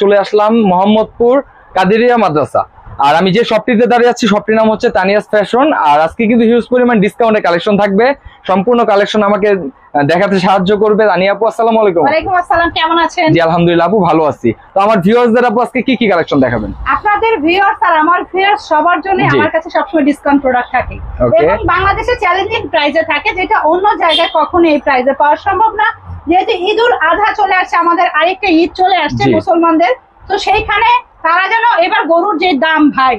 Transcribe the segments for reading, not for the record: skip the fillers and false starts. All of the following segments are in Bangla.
চলে আসলাম মোহাম্মদপুর কাদেরিয়া মাদ্রাসা। আর আমি যে শপটিতে দাঁড়িয়ে আছি শপটির নাম হচ্ছে তানিয়াস ফ্যাশন। আর আজকে কিন্তু হিউজ পরিমাণ ডিসকাউন্টের কালেকশন থাকবে। সম্পূর্ণ কালেকশন আমাকে দেখাতে সাহায্য করবে তানিয়া আপু। আসসালামু আলাইকুম। ওয়ালাইকুম আসসালাম, কেমন আছেন? জি আলহামদুলিল্লাহ আপু, ভালো আছি। তো আমার ভিউয়ার্সদের আপু আজকে কি কালেকশন দেখাবেন? আপনাদের ভিউয়ার্স আর আমার ভিউয়ার্স সবার জন্য আমার কাছে সবসময় ডিসকাউন্ট প্রোডাক্ট থাকে এবং বাংলাদেশে চ্যালেঞ্জিং প্রাইসে থাকে, যেটা অন্য জায়গায় কখনো এই প্রাইসে পাওয়া সম্ভব না। যেহেতু ঈদ উল আযহা চলে আসছে, আমাদের আরেকটা ঈদ চলে আসছে মুসলমানদের, তো সেইখানে তারা যেন এবার গরুর যে দাম, ভাই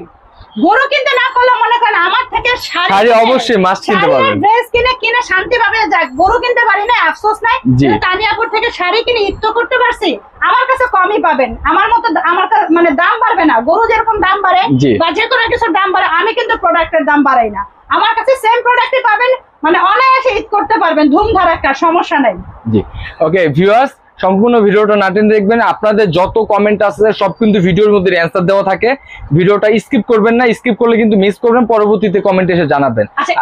গরু কিনতে না পারলে মনে করেন আমার থেকে শাড়ি অবশ্যই মাস্ট কিনতে পারবেন, ড্রেস কিনে শান্তি পাবে। যাক গরু কিনতে পারি না আফসোস নাই, তানিয়াপুর থেকে শাড়ি কিনে ঈদ তো করতে পারছি, আমার কাছে কমই পাবেন। আমার মতো আমার মানে দাম বাড়বে না, গরু যেরকম দাম বাড়ে বা যে কোনো কিছুর দাম বাড়ে, আমি কিন্তু প্রোডাক্টের দাম বাড়াই না। আমার কাছে সেম প্রোডাক্টই পাবেন, মানে অনায়াসে ঈদ করতে পারবেন ধুমধারাক্কা, সমস্যা নাই। জি ওকে ভিউয়ার্স, সম্পূর্ণ ভিডিওটা না টেনে দেখবেন। আপনাদের যত কমেন্ট আছে সব কিন্তু ভিডিওর মধ্যে অ্যানসার দেওয়া থাকে, ভিডিওটা স্কিপ করবেন না। স্কিপ করলে কিন্তু মিস করবেন, পরবর্তীতে কমেন্ট এসে জানাবেন। আচ্ছা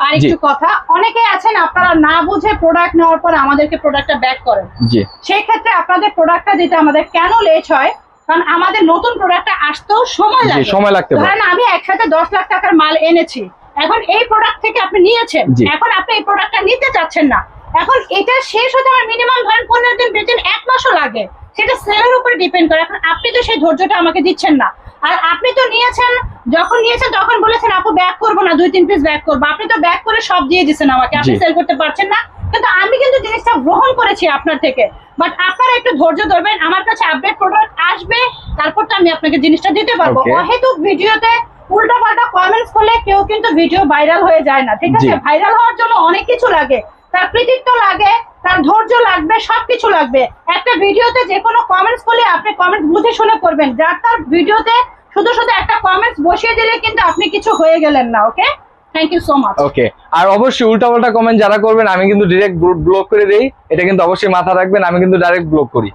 আরেকটু কথা, অনেকে আছেন আপনারা না বুঝে প্রোডাক্ট নেওয়ার পর আমাদেরকে প্রোডাক্টটা ব্যাক করেন। জি সেই ক্ষেত্রে আপনাদের প্রোডাক্টটা দিতে আমাদের কেন লেট হয়, কারণ আমাদের নতুন প্রোডাক্টটা আসতেও সময় লাগতে পারে। ধরেন আমি একসাথে 10 লাখ টাকার মাল এনেছি, এখন এই প্রোডাক্ট থেকে আপনি নিয়েছেন, এখন আপনি এই প্রোডাক্টটা নিতে চাচ্ছেন না, এখন এটা শেষ হতে আমার মিনিমাম ধরেন 15 দিন 20 দিন 1 মাসও লাগে, সেটা সেলের উপর ডিপেন্ড করে। এখন আপনি তো সেই ধৈর্যটা আমাকে দিচ্ছেন না। আর আপনি তো নিয়েছেন, যখন নিয়েছেন তখন বলেছেন আপু ব্যাক করবো না, 2-3 পিস ব্যাক করবো, আপনি তো ব্যাক করে সব দিয়ে দিচ্ছেন আমাকে, আপনি সেল করতে পারছেন না। কিন্তু আমি কিন্তু জিনিসটা গ্রহণ করেছি আপনার থেকে, বাট আপনারা একটু ধৈর্য ধরবেন, আমার কাছে আপডেট প্রোডাক্ট আসবে, তারপর তো আমি আপনাকে জিনিসটা দিতে পারবো। অহেতুক ভিডিওতে উল্টাপাল্টা কমেন্টস করলে কেউ কিন্তু ভিডিও ভাইরাল হয়ে যায় না, ঠিক আছে? ভাইরাল হওয়ার জন্য অনেক কিছু লাগে, তার কৃতিত্ব লাগে, তার ধৈর্য লাগবে, সবকিছু লাগবে। একটা ভিডিওতে যে কোনো কমেন্টস করলে আপনি কমেন্টস বুঝে শুনে করবেন, যার তার ভিডিওতে শুধু একটা কমেন্টস বসিয়ে দিলে কিন্তু আপনি কিছু হয়ে গেলেন না। ওকে, থ্যাংক ইউ সো মাচ। ওকে, আর অবশ্যই উল্টাপাল্টা কমেন্ট যারা করবেন আমি কিন্তু ডাইরেক্ট ব্লক করে দেই, এটা কিন্তু অবশ্যই মাথায় রাখবেন, আমি কিন্তু ডাইরেক্ট ব্লক করি।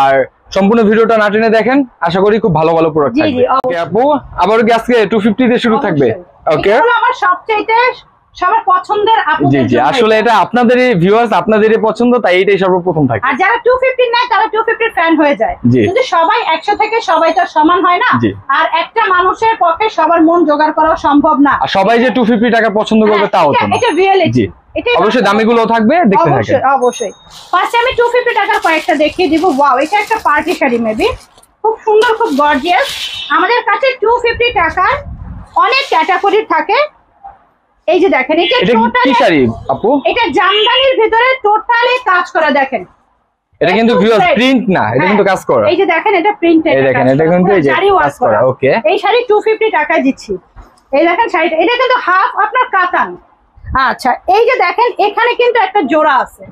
আর সম্পূর্ণ ভিডিওটা না টেনে দেখেন, আশা করি খুব ভালো ভালো প্রোডাক্ট থাকবে। ওকে আপু, আবারও কি আজকে 250 দিয়ে শুরু থাকবে? ওকে, আমার সবচেয়ে সবার পছন্দের আপু। জি জি, আসলে এটা আপনাদেরই ভিউয়ার্স, আপনাদেরই পছন্দ, তাই এটাই সর্বপ্রথম থাকে। আর যারা 250 নেয় তারা 250 ফ্যান হয়ে যায়, কিন্তু সবাই 100 থেকে সবাই তো সমান হয় না, আর একটা মানুষের পক্ষে সবার মন জোগাড় করা সম্ভব না। আর সবাই যে 250 টাকা পছন্দ করবে তাও তো না, এটা রিয়েলিটি। অবশ্যই দামিগুলো থাকবে, দেখতে থাকেন। অবশ্যই ফার্স্টে আমি 250 টাকার কয়েকটা দেখিয়ে দিব। ওয়াও, এটা একটা পার্টি শাড়ি, মেবি খুব সুন্দর, খুব গর্জিয়াস। আমাদের কাছে 250 টাকার অনেক ক্যাটাগরি থাকে। এই যে দেখেন, এটা টোটালি শাড়ি আপু, এটা জামদানির ভিতরে টোটালি কাজ করা। দেখেন এটা কিন্তু ভিউয়ার্স প্রিন্ট না, এটা কিন্তু কাজ করা। এই যে দেখেন, এটা প্রিন্ট, এই দেখেন এটা কিন্তু এই যে কাজ করা। ওকে, এই শাড়ি 250 টাকায় দিচ্ছি। এই দেখেন শাড়িটা, এটা কিন্তু হাফ আপনার কাতান। আচ্ছা, এই যে দেখেন এখানে কিন্তু একটা জোড়া আছে,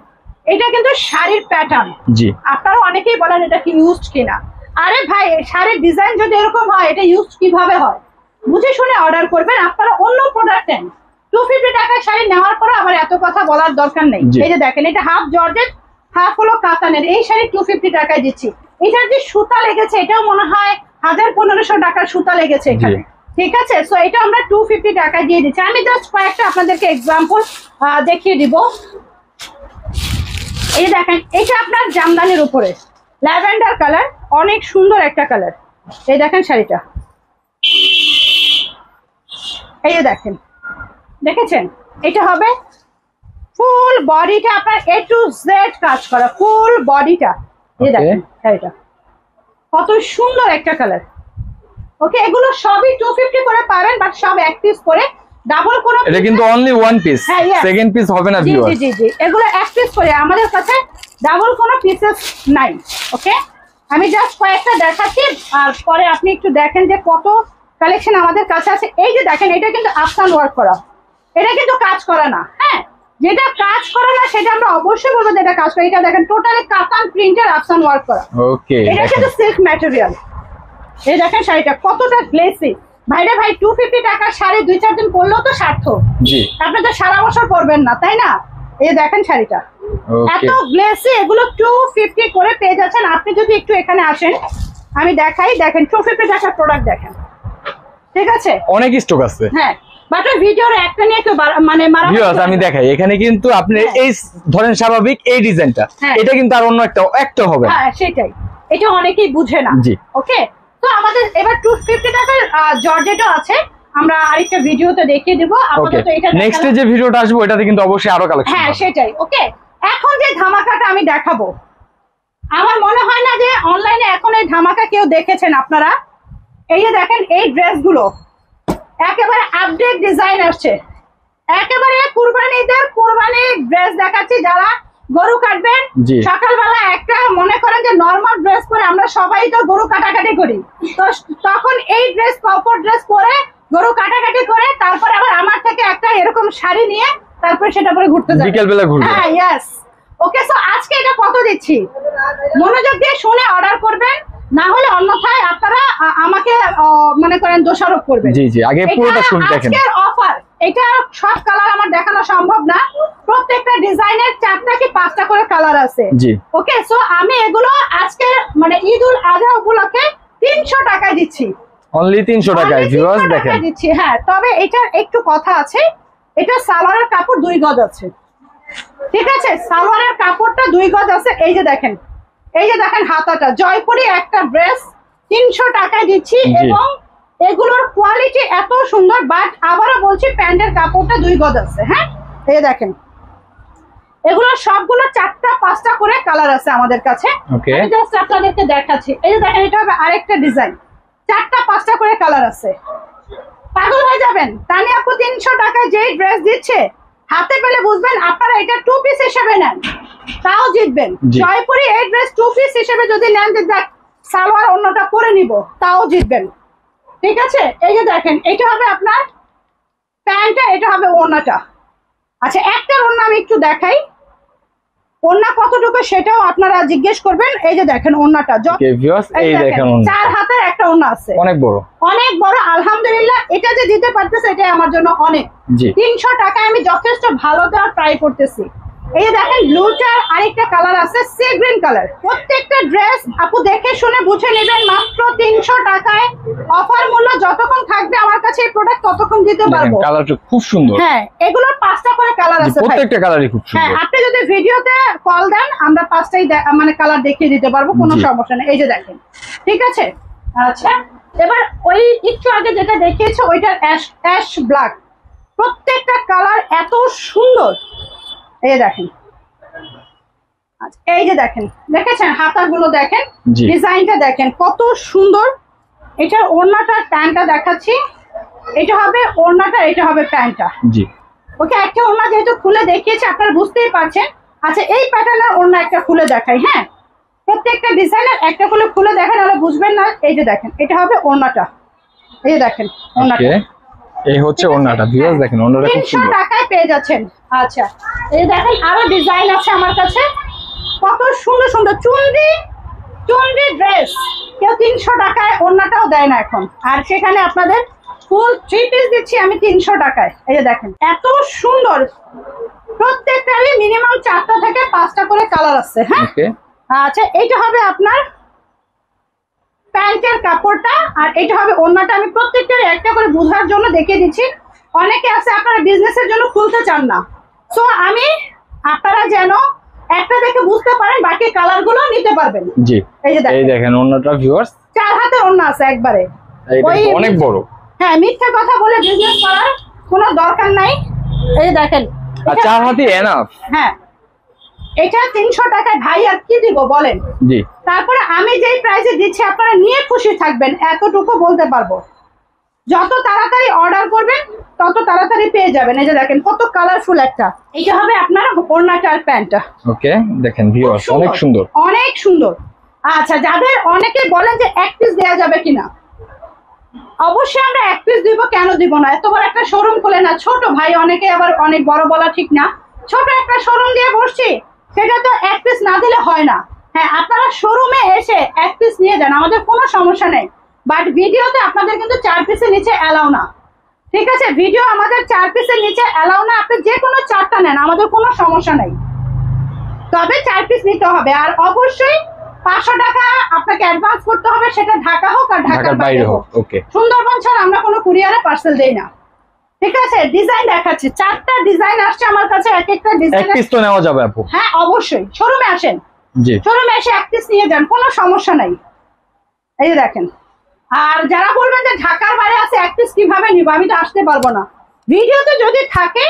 এটা কিন্তু শাড়ির প্যাটার্ন। জি, আপনারা অনেকেই বলেন এটা কি ইউজড কিনা। আরে ভাই, শাড়ির ডিজাইন যদি এরকম হয়, এটা ইউজড কিভাবে হয়? বুঝে শুনে অর্ডার করবেন। আপনারা অন্য প্রোডাক্ট নেন, 250 টাকার শাড়ি নেওয়ার পরে আবার এত কথা বলার দরকার নেই। এই যে দেখেন, এটা হাফ জর্জেট, হাফ হলো কাতানের। এই শাড়ি 250 টাকায় দিচ্ছি। এটার যে সুতা লেগেছে, এটাও মনে হয় 1000-1500 টাকার সুতা লেগেছে এখানে, ঠিক আছে? সো এটা আমরা 250 টাকায় দিয়ে দিচ্ছি। আমি জাস্ট কয়েকটা আপনাদেরকে এক্সাম্পল দেখিয়ে দিব। এই দেখেন, এটা আপনার জামদানির উপরে ল্যাভেন্ডার কালার, অনেক সুন্দর একটা কালার। এই দেখেন শাড়িটা, এই যে দেখেন, দেখেছেন? এটা হবে ফুল বডিটা আপনার A to Z কাজ করা, ফুল বডিটা। এই দেখেন শাড়িটা কত সুন্দর একটা কালার। ওকে, এগুলো সবই 250 করে পাবেন, বাট সব এক পিস করে, ডাবল কোনো। এটা কিন্তু only one piece, second piece হবে না ভিউয়ার্স। জি জি, এগুলো এক পিস করে, আমাদের কাছে ডাবল কোনো পিসেস নাই। ওকে, আমি জাস্ট কয়েকটা দেখাচ্ছি, আর পরে আপনি একটু দেখেন যে কত কালেকশন আমাদের কাছে আছে। এই যে দেখেন, এটা কিন্তু আফসান ওয়ার্ক করা, এটা কিন্তু কাজ করা না। হ্যাঁ, যেটা কাজ করে না সেটা আমরা অবশ্যই বলবো যে এটা কাজ করে। এটা দেখেন টোটালি কাতান প্রিন্টের আফসান ওয়ার্ক করা। ওকে, এটা কিন্তু সিল্ক ম্যাটেরিয়াল। এই দেখেন শাড়িটা কতটা গ্লেসি। ভাইরে ভাই, 250 টাকার শাড়ি 2-4 দিন পরলেও তো সার্থক। জি, আপনি তো সারা বছর পরবেন না, তাই না? এই দেখেন শাড়িটা এত গ্লেসি, এগুলো 250 করে পেয়ে যাচ্ছেন। আপনি যদি একটু এখানে আসেন, আমি দেখাই। দেখেন 250 টাকার প্রোডাক্ট দেখেন, ঠিক আছে? অনেক স্টক আছে। হ্যাঁ, বাট ওই ভিডিওর একটা নিয়ে কেউ মানে ভিউয়ার্স আমি দেখাই। এখানে কিন্তু আপনি এই ধরেন স্বাভাবিক এই ডিজাইনটা, এটা কিন্তু আর অন্য একটা হবে। হ্যাঁ সেটাই, এটা অনেকেই বুঝে না। জি ওকে, তো আমাদের এবার 250 টাকার জর্জেটও আছে, আমরা আরেকটা ভিডিওতে দেখিয়ে দিব। আপাতত এটা নেক্সট যে ভিডিওটা আসবে ওটাতে কিন্তু অবশ্যই আরো কালেকশন। হ্যাঁ সেটাই। ওকে, এখন যে ধামাকাটা আমি দেখাবো, আমার মনে হয় না যে অনলাইনে এখন এই ধামাকা কেউ দেখেছেন আপনারা। এই যে দেখেন এই ড্রেসগুলো একেবারে আপডেট ডিজাইন আসছে, একেবারে কুরবানিদের কুরবানি ড্রেস দেখাচ্ছি। যারা গরু কাটবেন সকালবেলা একটা মনে করেন যে নরমাল ড্রেস পরে আমরা সবাই তো গরু কাটাকাটি করি, তো তখন এই ড্রেস কমফোর্ট ড্রেস পরে গরু কাটাকাটি করে তারপর আবার আমার থেকে একটা এরকম শাড়ি নিয়ে তারপরে সেটা পরে ঘুরতে যাবে বিকেলবেলা ঘুরবে। হ্যাঁ ইয়েস। ওকে, সো আজকে এটা কত দিচ্ছি মনোযোগ দিয়ে শুনে অর্ডার করবেন, না হলে অন্যথায় আপনারা আমাকে মনে করেন দোষারোপ করবেন। জি জি, আগে পুরোটা শুনে দেখেন। আজকের অফার, এটা সব কালার আমার দেখানো সম্ভব না, প্রত্যেকটা ডিজাইনের 4টা কি 5টা করে কালার আছে। জি ওকে, সো আমি এগুলো আজকে মানে ঈদ উল আজহা উপলক্ষে 300 টাকায় দিচ্ছি, অনলি 300 টাকায় ভিউয়ার্স দেখেন দিচ্ছি। হ্যাঁ, তবে এটার একটু কথা আছে, এটা সালোয়ারের কাপড় 2 গজ আছে, ঠিক আছে? সালোয়ারের কাপড়টা 2 গজ আছে। এই যে দেখেন, এই যে দেখেন হাতাটা জয়পুরি একটা ড্রেস 300 টাকায় দিচ্ছি, এবং এগুলোর কোয়ালিটি এত সুন্দর। বাট আবারও বলছি প্যান্টের কাপড়টা 2 গজ আছে। হ্যাঁ, এই যে দেখেন এগুলো সবগুলো 4টা 5টা করে কালার আছে আমাদের কাছে। আমি জাস্ট আপনাদেরকে দেখাচ্ছি। এই যে দেখেন, এটা হবে আরেকটা ডিজাইন, 4টা 5টা করে কালার আছে। পাগল হয়ে যাবেন। তানি আপু 300 টাকায় যেই ড্রেস দিচ্ছে হাতে পেলে বুঝবেন আপনারা এটা 2 পিস হিসেবে নেন তাও জিতবেন। জয়পুরি এই ড্রেস 2 পিস হিসেবে যদি নেন যে দেখ সালোয়ার অন্যটা পরে নিব তাও জিতবেন, ঠিক আছে? এই যে দেখেন, এটা হবে আপনার প্যান্টটা, এটা হবে ওড়নাটা। আচ্ছা, একটা ওড়না আমি একটু দেখাই, ওড়না কতটুকু সেটাও আপনারা জিজ্ঞেস করবেন। এই যে দেখেন ওড়নাটা, এই দেখেন 4 হাতের একটা ওড়না আছে, অনেক বড় অনেক বড়। আলহামদুলিল্লাহ, এটা যে দিতে পারতেছে এটা আমার জন্য অনেক। 300 টাকায় আমি যথেষ্ট ভালো দেওয়ার ট্রাই করতেছি। এই যে দেখেন ব্লুটার আরেকটা কালার আছে, সি গ্রিন কালার। প্রত্যেকটা ড্রেস আপু দেখে শুনে বুঝে নেবেন, মাত্র 300 টাকায় অফার মূল্য। যতক্ষণ থাকবে আমার কাছে এই প্রোডাক্ট ততক্ষণ দিতে পারবো। কালারটা খুব সুন্দর। হ্যাঁ, এগুলোর 5টা করে কালার আছে, প্রত্যেকটা কালারই খুব সুন্দর। হ্যাঁ, আপনি যদি ভিডিওতে কল দেন আমরা 5টাই মানে কালার দেখিয়ে দিতে পারবো, কোনো সমস্যা নেই। এই যে দেখেন, ঠিক আছে? আচ্ছা, এবার ওই একটু আগে যেটা দেখিয়েছে ওইটার অ্যাশ ব্ল্যাক, প্রত্যেকটা কালার এত সুন্দর। এই দেখেন, এই যে দেখেন, দেখেছেন হাতাগুলো দেখেন, ডিজাইনটা দেখেন কত সুন্দর। এটার ওড়নাটা প্যান্টটা দেখাচ্ছি, এটা হবে ওড়নাটা, এটা হবে প্যান্টটা। জি ওকে, একটা ওড়না যেহেতু খুলে দেখিয়েছি আপনারা বুঝতেই পারছেন। আচ্ছা, এই প্যাটার্নের ওড়না একটা খুলে দেখাই। হ্যাঁ, প্রত্যেকটা ডিজাইনের একটা খুলে দেখেন, নাহলে বুঝবেন না। এই যে দেখেন, এটা হবে ওড়নাটা, এই যে দেখেন ওড়নাটা, এই হচ্ছে ওড়নাটা। ভিউয়ার্স দেখেন ওড়নাটা খুব সুন্দর, 300 টাকায় পেয়ে যাচ্ছেন। আচ্ছা, এই দেখেন আরো ডিজাইন আছে আমার কাছে, কত সুন্দর সুন্দর চুনরি ড্রেস। কেউ 300 টাকায় ওড়নাটাও দেয় না এখন, আর সেখানে আপনাদের ফুল 3 পিস দিচ্ছি আমি 300 টাকায়। এই যে দেখেন এত সুন্দর, প্রত্যেকটারই মিনিমাম 4টা থেকে 5টা করে কালার আছে। হ্যাঁ, আচ্ছা, এইটা হবে আপনার প্যান্টের কাপড়টা, আর এটা হবে ওড়নাটা। আমি প্রত্যেকটার একটা করে বোঝার জন্য দেখিয়ে দিচ্ছি। অনেকে আছে আপনারা বিজনেসের জন্য খুলতে চান না, সো আমি আপনারা যেন একটা দেখে বুঝতে পারেন, বাকি কালার গুলো নিতে পারবেন। জি, এই দেখেন ওড়নাটা ভিউয়ার্স, 4 হাতে ওড়না আছে একবারে, অনেক বড়। হ্যাঁ, মিথ্যা কথা বলে বিজনেস করার কোনো দরকার নাই। এই দেখেন, 4 হাতে এনাফ। হ্যাঁ, এটা 300 টাকায় ভাই আর কি দিব বলেন? জি, তারপরে আমি যেই প্রাইসে দিচ্ছি আপনারা নিয়ে খুশি থাকবেন, এতটুকু বলতে পারবো। যত তাড়াতাড়ি অর্ডার করবেন তত তাড়াতাড়ি পেয়ে যাবেন। এই যে দেখেন কত কালারফুল একটা, এটা হবে আপনার ওড়নাটা আর প্যান্টটা। ওকে, দেখেন ভিউয়ার্স অনেক সুন্দর, অনেক সুন্দর। আচ্ছা, যাদের অনেকে বলেন যে 1 পিস দেওয়া যাবে কিনা, অবশ্যই আমরা 1 পিস দিব, কেন দিব না? এত বড় একটা শোরুম খুলে না, ছোট ভাই, অনেকে আবার অনেক বড় বলা ঠিক না, ছোট একটা শোরুম দিয়ে বসছি, সেটা তো 1 পিস না দিলে হয় না। হ্যাঁ, আপনারা শোরুমে এসে 1 পিস নিয়ে যান, আমাদের কোনো সমস্যা নেই। বাট ভিডিওতে আপনাদের কিন্তু 4 পিসের নিচে অ্যালাউ না, ঠিক আছে? ভিডিও আমাদের 4 পিসের নিচে অ্যালাউ না। আপনি যে কোনো 4টা নেন, আমাদের কোনো সমস্যা নেই, তবে 4 পিস নিতে হবে। আর অবশ্যই 500 টাকা আপনাকে অ্যাডভান্স করতে হবে, সেটা ঢাকা হোক আর ঢাকার বাইরে হোক। ওকে, সুন্দরবন ছাড়া আমরা কোনো কুরিয়ারে পার্সেল দেই না, ঠিক আছে? ডিজাইন দেখাচ্ছি, 4টা ডিজাইন আসছে আমার কাছে, এক একটা ডিজাইন। 1 পিস তো নেওয়া যাবে আপু? হ্যাঁ, অবশ্যই, শোরুমে আসেন, জি শোরুমে এসে এক পিস নিয়ে যান, কোনো সমস্যা নাই। এই যে দেখেন। আর যারা বলবেন যে ঢাকার বাইরে আছে এক পিস কিভাবে নিব, আমি তো আসতে পারবো না, ভিডিওতে যদি থাকে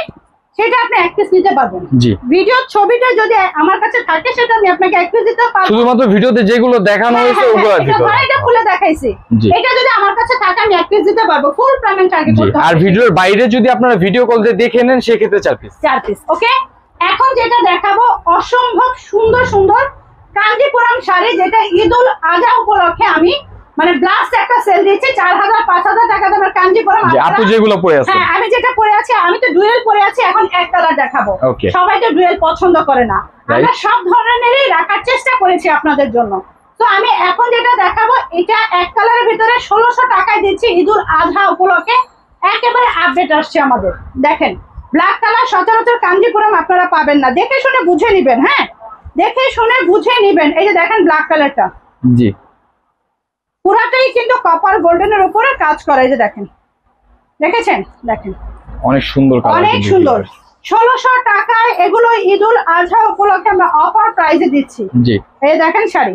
সেটা আপনি এক পিস নিতে পারবেন। জি ভিডিওর ছবিটা যদি আমার কাছে থাকে সেটা আমি আপনাকে এক পিস দিতে পারবো। শুধুমাত্র ভিডিওতে যেগুলো দেখানো হয়েছে ওগুলোর ভিতরে এটা খুলে দেখাইছি, জি। এটা যদি আমার কাছে থাকে আমি এক পিস দিতে পারবো, ফুল পেমেন্ট আগে জি করতে হবে। আর ভিডিওর বাইরে যদি আপনারা ভিডিও কল দিয়ে দেখে নেন সেক্ষেত্রে 4 পিস। 4 পিস। ওকে, এখন যেটা দেখাবো অসম্ভব সুন্দর সুন্দর কাঞ্জিপুরম শাড়ি, যেটা ঈদুল আজহা উপলক্ষে আমি মানে ব্লাস্ট একটা সেল দিয়েছি 4000-5000 টাকা দামের কাঞ্জিপুরম। জি আপু যেগুলো পরে আছে, হ্যাঁ আমি যেটা পরে আছি, আমি তো ডুয়েল পরে আছি, এখন এক কালার দেখাবো। ওকে সবাই তো ডুয়েল পছন্দ করে না, আমরা সব ধরনেরই রাখার চেষ্টা করেছি আপনাদের জন্য। তো আমি এখন যেটা দেখাবো এটা এক কালারের ভিতরে 1600 টাকায় দিচ্ছি ঈদুল আজহা উপলক্ষে, একেবারে আপডেট আসছে আমাদের। দেখেন ব্ল্যাক কালার সচরাচর কাঞ্জিপুরম আপনারা পাবেন না, দেখে শুনে বুঝে নিবেন। হ্যাঁ দেখে শুনে বুঝে নিবেন। এই যে দেখেন ব্ল্যাক কালারটা, জি পুরাটাই কিন্তু কপার গোল্ডেনের উপরে কাজ করা। এই যে দেখেন, দেখেছেন, দেখেন অনেক সুন্দর কালার, অনেক সুন্দর। 1600 টাকায় এগুলো ঈদুল আজহা উপলক্ষে আমরা অফার প্রাইসে দিচ্ছি। জি এই দেখেন শাড়ি,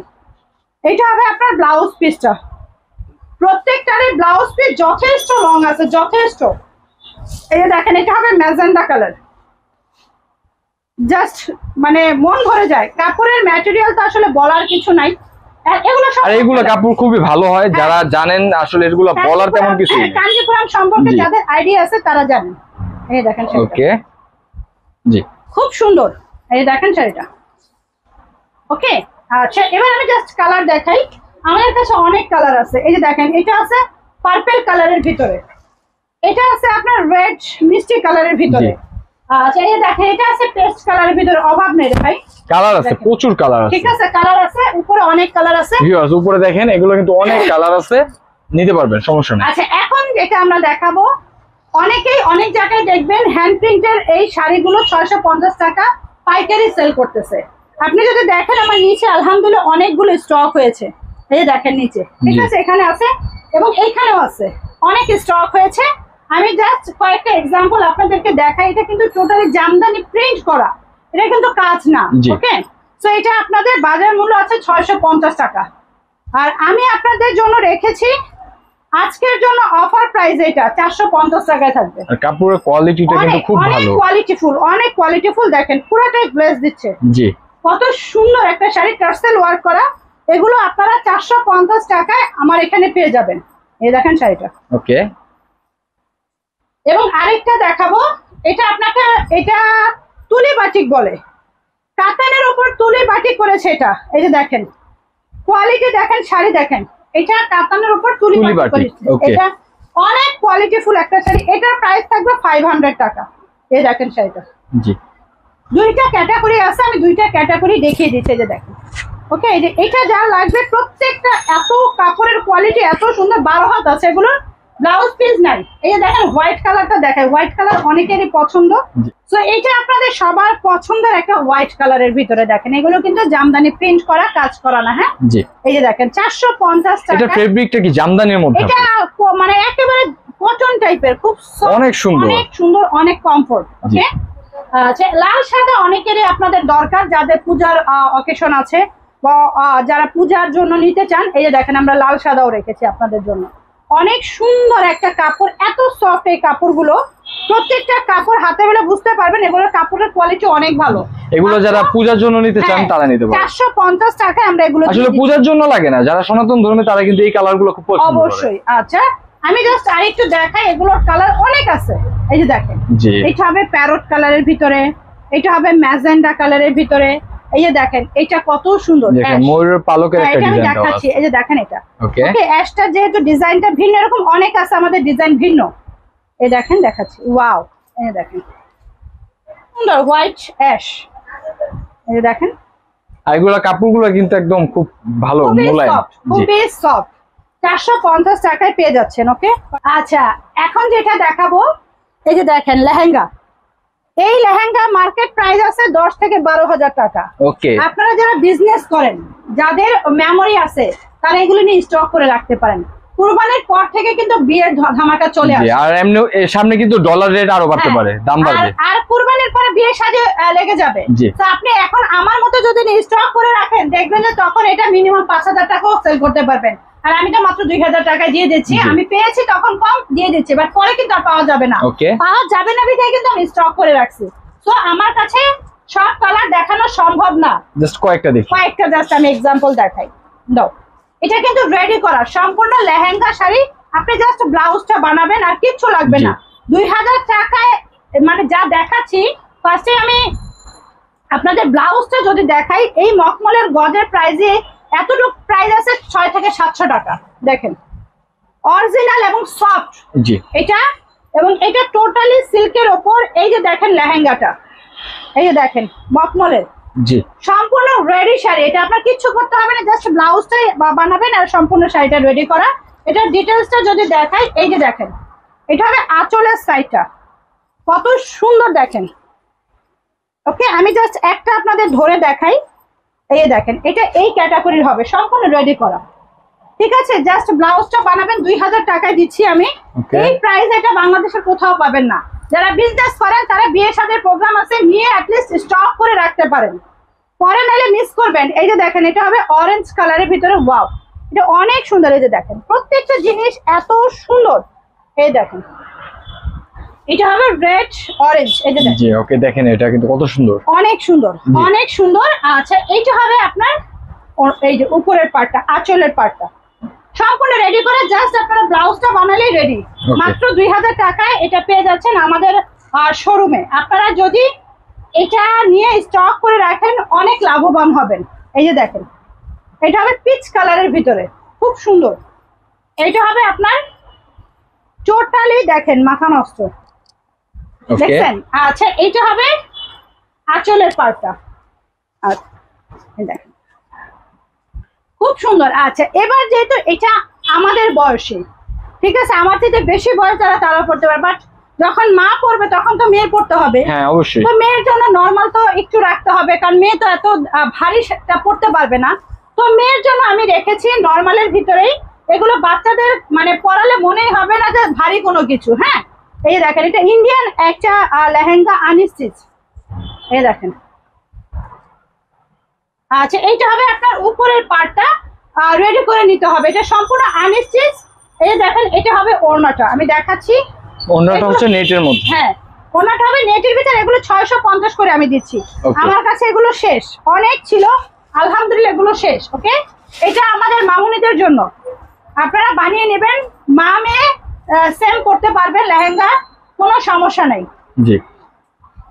এটা হবে আপনার ব্লাউজ পিসটা, প্রত্যেকটারই ব্লাউজ পিস যথেষ্ট লং আছে, যথেষ্ট। এই যে দেখেন এটা হবে ম্যাজেন্ডা কালার, জাস্ট মানে মন ভরে যায়। কাপড়ের ম্যাটেরিয়াল তো আসলে বলার কিছু নাই, এগুলো সব আর এগুলো কাপড় খুবই ভালো হয়, যারা জানেন আসলে এগুলো বলার তেমন কিছু নেই। কাঞ্জিপুরম সম্পর্কে যাদের আইডিয়া আছে তারা জানেন। এই দেখেন শাড়িটা। ওকে জি খুব সুন্দর। এই দেখেন শাড়িটা। ওকে আচ্ছা, এবার আমি জাস্ট কালার দেখাই, আমার কাছে অনেক কালার আছে। এই যে দেখেন এটা আছে পার্পল কালারের ভিতরে, এটা আছে আপনার রেড মিষ্টি কালারের ভিতরে। আচ্ছা এই যে দেখেন এটা আছে পেস্ট কালারের ভিতরে, অভাব নেই রে ভাই, কালার আছে, প্রচুর কালার আছে। ঠিক আছে কালার আছে, উপরে অনেক কালার আছে। ভিউয়ার্স উপরে দেখেন এগুলো কিন্তু অনেক কালার আছে, নিতে পারবেন, সমস্যা নেই। আচ্ছা এখন যেটা আমরা দেখাবো, অনেকেই অনেক জায়গায় দেখবেন হ্যান্ড প্রিন্টের এই শাড়িগুলো 650 টাকা পাইকারি সেল করতেছে। আপনি যদি দেখেন আমার নিচে আলহামদুলিল্লাহ অনেকগুলো স্টক হয়েছে। এই যে দেখেন নিচে, ঠিক আছে, এখানে আছে এবং এইখানেও আছে, অনেক স্টক হয়েছে। আমি জাস্ট কয়েকটা এক্সাম্পল আপনাদেরকে দেখাই। এটা কিন্তু টোটালি জামদানি প্রিন্ট করা, এটা কিন্তু কাজ না। ওকে, তো এটা আপনাদের বাজার মূল্য আছে 650 টাকা, আর আমি আপনাদের জন্য রেখেছি আজকের জন্য অফার প্রাইস এটা 450 টাকায় থাকবে। আর কাপড়ের কোয়ালিটিটা কিন্তু খুব ভালো, অনেক কোয়ালিটিফুল, অনেক কোয়ালিটিফুল। দেখেন পুরোটাই গ্লেজ দিচ্ছে। জি কত সুন্দর একটা শাড়ি, টার্সেল ওয়ার্ক করা। এগুলো আপনারা 450 টাকায় আমার এখানে পেয়ে যাবেন। এই দেখেন শাড়িটা। ওকে, এবং আরেকটা দেখাবো, এটা আপনাকে, এটা তুলি বাটিক বলে, কাতানের উপর তুলি বাটিক করেছে এটা। এই যে দেখেন কোয়ালিটি, দেখেন শাড়ি দেখেন, এটা কাতানের উপর তুলি বাটিক করেছে। এটা অনেক কোয়ালিটিফুল একটা শাড়ি, এটার প্রাইস থাকবে 500 টাকা। এই দেখেন শাড়িটা। জি দুইটা ক্যাটাগরি আছে, আমি দুইটা ক্যাটাগরি দেখিয়ে দিচ্ছি। যে দেখেন ওকে, এই যে এটা যা লাগবে প্রত্যেকটা, এত কাপড়ের কোয়ালিটি এত সুন্দর, 12 হাত আছে, এগুলো ব্লাউজ পিস নাই। এই যে দেখেন হোয়াইট কালারটা দেখায়, হোয়াইট কালার অনেকেরই পছন্দ। তো এইটা আপনাদের সবার পছন্দের একটা হোয়াইট কালারের ভিতরে। দেখেন এগুলো কিন্তু জামদানি প্রিন্ট করা, কাজ করা না। হ্যাঁ জি এই যে দেখেন 450 টাকা। এটা ফেব্রিকটা কি জামদানির মধ্যে? এটা মানে একেবারে কটন টাইপের, খুব অনেক সুন্দর, অনেক সুন্দর, অনেক কমফোর্ট। ওকে আচ্ছা, লাল সাদা অনেকেরই আপনাদের দরকার, যাদের পূজার অকেশন আছে বা যারা পূজার জন্য নিতে চান। এই যে দেখেন আমরা লাল সাদাও রেখেছি আপনাদের জন্য। অনেক সুন্দর একটা কাপড়, এত সফট এই কাপড়গুলো, প্রত্যেকটা কাপড় হাতে বেলে বুঝতে পারবেন এগুলোর কাপড়ের কোয়ালিটি অনেক ভালো। এগুলো যারা পূজার জন্য নিতে চান তারা নিতে পারেন। 450 টাকায় আমরা এগুলো আসলে পূজার জন্য লাগে না, যারা সনাতন ধর্মে তারা কিন্তু এই কালারগুলো খুব পছন্দ করে। অবশ্যই। আচ্ছা আমি জাস্ট আরেকটু দেখাই, এগুলোর কালার অনেক আছে। এই যে দেখেন এটা হবে প্যারট কালারের ভিতরে, এটা হবে ম্যাজেন্ডা কালারের ভিতরে। এই যে দেখেন এটা কত সুন্দর, দেখেন ময়ূরের পালকের একটা এটা আমি ডিজাইন দেখাচ্ছি। এই যে দেখেন এটা ওকে, অ্যাশটা যেহেতু ডিজাইনটা ভিন্ন, এরকম অনেক আছে আমাদের ডিজাইন ভিন্ন। এই দেখেন দেখাচ্ছি, ওয়াও, এই দেখেন সুন্দর হোয়াইট অ্যাশ। এই যে দেখেন, আর এগুলা কাপড়গুলো কিন্তু একদম খুব ভালো, মোলায়েম, খুবই সফট। 450 টাকায় পেয়ে যাচ্ছেন। ওকে আচ্ছা, এখন যেটা দেখাবো, এই যে দেখেন লেহেঙ্গা। এই লেহেঙ্গা মার্কেট প্রাইস আছে 10 থেকে 12,000 টাকা। ওকে, আপনারা যারা বিজনেস করেন, যাদের মেমোরি আছে, তারা এগুলো নিয়ে স্টক করে রাখতে পারেন। কুরবানির পর থেকে কিন্তু বিয়ের ধামাকা চলে আসে। আর এমনি সামনে কিন্তু ডলার রেট আরো বাড়তে পারে, দাম বাড়বে। আর কুরবানির পরে বিয়ে সাজে লেগে যাবে। তো আপনি এখন আমার মতো যদি স্টক করে রাখেন, দেখবেন যে তখন এটা মিনিমাম 5000 টাকাও সেল করতে পারবেন। আর আমি তো মাত্র 2000 টাকায় দিয়ে দিচ্ছি। আমি পেয়েছি তখন কম দিয়ে দিচ্ছি, বাট পরে কিন্তু আর পাওয়া যাবে না। পাওয়া যাবে না বিধায় কিন্তু আমি স্টক করে রাখছি। তো আমার কাছে সব কালার দেখানো সম্ভব না, জাস্ট কয়েকটা দেখি, কয়েকটা জাস্ট আমি এক্সাম্পল দেখাই। দাও, এটা কিন্তু রেডি করা সম্পূর্ণ লেহেঙ্গা শাড়ি। আপনি জাস্ট ব্লাউজটা বানাবেন আর কিচ্ছু লাগবে না। 2000 টাকায় মানে যা দেখাচ্ছি, ফার্স্টে আমি আপনাদের ব্লাউজটা যদি দেখাই, এই মখমলের গজের প্রাইসে এতটুকু প্রাইস আছে 6 থেকে 700 টাকা। দেখেন অরিজিনাল এবং সফট এটা, এবং এটা টোটালি সিল্কের ওপর। এই যে দেখেন লেহেঙ্গাটা, এই যে দেখেন মখমলের সম্পূর্ণ রেডি শাড়ি। এটা আপনার কিচ্ছু করতে হবে না, জাস্ট ব্লাউজটাই বানাবেন আর সম্পূর্ণ শাড়িটা রেডি করা। এটার ডিটেলসটা যদি দেখাই, এই যে দেখেন এটা হবে আঁচলের সাইডটা, কত সুন্দর দেখেন। ওকে, আমি জাস্ট একটা আপনাদের ধরে দেখাই। এই দেখেন এটা এই ক্যাটাগরির হবে, সম্পূর্ণ রেডি করা। ঠিক আছে, জাস্ট ব্লাউজটা বানাবেন। 2000 টাকায় দিচ্ছি আমি। এই প্রাইস এটা বাংলাদেশের কোথাও পাবেন না। যারা বিজনেস করেন তারা বিয়ে শাদীর প্রোগ্রাম আছে, নিয়ে অ্যাটলিস্ট স্টক করে রাখতে পারেন, পরে নাইলে মিস করবেন। এই যে দেখেন এটা হবে অরেঞ্জ কালারের ভিতরে। ওয়াও, এটা অনেক সুন্দর। এই যে দেখেন প্রত্যেকটা জিনিস এত সুন্দর। এই দেখেন এটা হবে রেড অরেঞ্জ। এই যে দেখেন, ওকে দেখেন এটা কিন্তু কত সুন্দর, অনেক সুন্দর, অনেক সুন্দর। আচ্ছা, এইটা হবে আপনার এই যে উপরের পার্টটা, আঁচলের পার্টটা সম্পূর্ণ রেডি করে জাস্ট আপনারা ব্লাউজটা বানালেই রেডি। মাত্র 2000 টাকায় এটা পেয়ে যাচ্ছেন আমাদের শোরুমে। আপনারা যদি এটা নিয়ে স্টক করে রাখেন অনেক লাভবান হবেন। এই যে দেখেন এটা হবে পিচ কালারের ভিতরে, খুব সুন্দর। এটা হবে আপনার টোটালি দেখেন মাথা নষ্ট, দেখছেন। আচ্ছা, এটা হবে আঁচলের পার্টটা। আচ্ছা, দেখেন খুব সুন্দর। আচ্ছা, এবার যেহেতু এটা আমাদের বয়সে, ঠিক আছে, আমার থেকে বেশি বয়স যারা তারা পড়তে পারে, বাট যখন মা পড়বে তখন তো মেয়ে পড়তে হবে। হ্যাঁ অবশ্যই। তো মেয়ের জন্য নরমাল তো একটু রাখতে হবে, কারণ মেয়ে তো এত ভারী পড়তে পারবে না। তো মেয়ের জন্য আমি রেখেছি নরমালের ভিতরেই। এগুলো বাচ্চাদের মানে পরালে মনেই হবে না যে ভারী কোনো কিছু। হ্যাঁ, এই দেখেন এটা ইন্ডিয়ান একটা লেহেঙ্গা আনস্টিচ। এই দেখেন। আচ্ছা, এইটা হবে আপনার উপরের পার্টটা রেডি করে নিতে হবে। এটা সম্পূর্ণ আনস্টিচ। এই দেখেন এটা হবে ওড়নাটা, আমি দেখাচ্ছি। ওড়নাটা হচ্ছে নেটের মধ্যে। হ্যাঁ, ওড়নাটা হবে নেটের ভিতরে। এগুলো 650 করে আমি দিচ্ছি। আমার কাছে এগুলো শেষ, অনেক ছিল, আলহামদুলিল্লাহ এগুলো শেষ। ওকে, এটা আমাদের মামুনিদের জন্য, আপনারা বানিয়ে নেবেন, মা মেয়ে সেম করতে পারবেন লেহেঙ্গা, কোনো সমস্যা নেই। জি,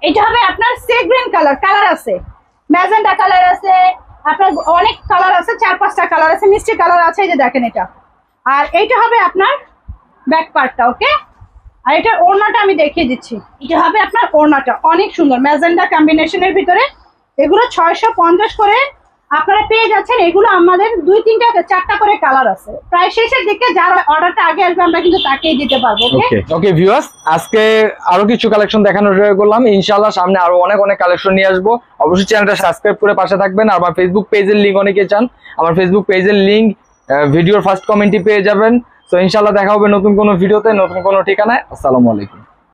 এটা হবে আপনার সি গ্রিন কালার আছে, ম্যাজেন্টা কালার আছে, আপনার অনেক কালার আছে, 4-5টা কালার আছে, মিষ্টি কালার আছে। এই যে দেখেন এটা। আর এইটা হবে আপনার ব্যাক পার্টটা। ওকে, আর এটার ওড়নাটা আমি দেখিয়ে দিচ্ছি। এটা হবে আপনার ওড়নাটা, অনেক সুন্দর ম্যাজেন্টা কম্বিনেশনের ভিতরে। এগুলো 650 করে আপনারা পেয়ে যাচ্ছেন। এগুলো আমাদের 2-3-4টা করে কালার আছে। প্রায় শেষের দিকে যার অর্ডারটা আগে আসবে আমরা কিন্তু তাকেই দিতে পারবো। ওকে ভিউয়ার্স, আজকে আরো কিছু কালেকশন দেখানোর ট্রাই করলাম। ইনশাআল্লাহ সামনে আরো অনেক কালেকশন নিয়ে আসবো। অবশ্যই চ্যানেলটা সাবস্ক্রাইব করে পাশে থাকবেন। আর আমার ফেসবুক পেজের লিংক অনেকে চান, আমার ফেসবুক পেজের লিংক ভিডিওর ফার্স্ট কমেন্টই পেয়ে যাবেন। তো ইনশাআল্লাহ দেখা হবে নতুন কোনো ভিডিওতে, নতুন কোনো ঠিকানায়। আসসালামু আলাইকুম।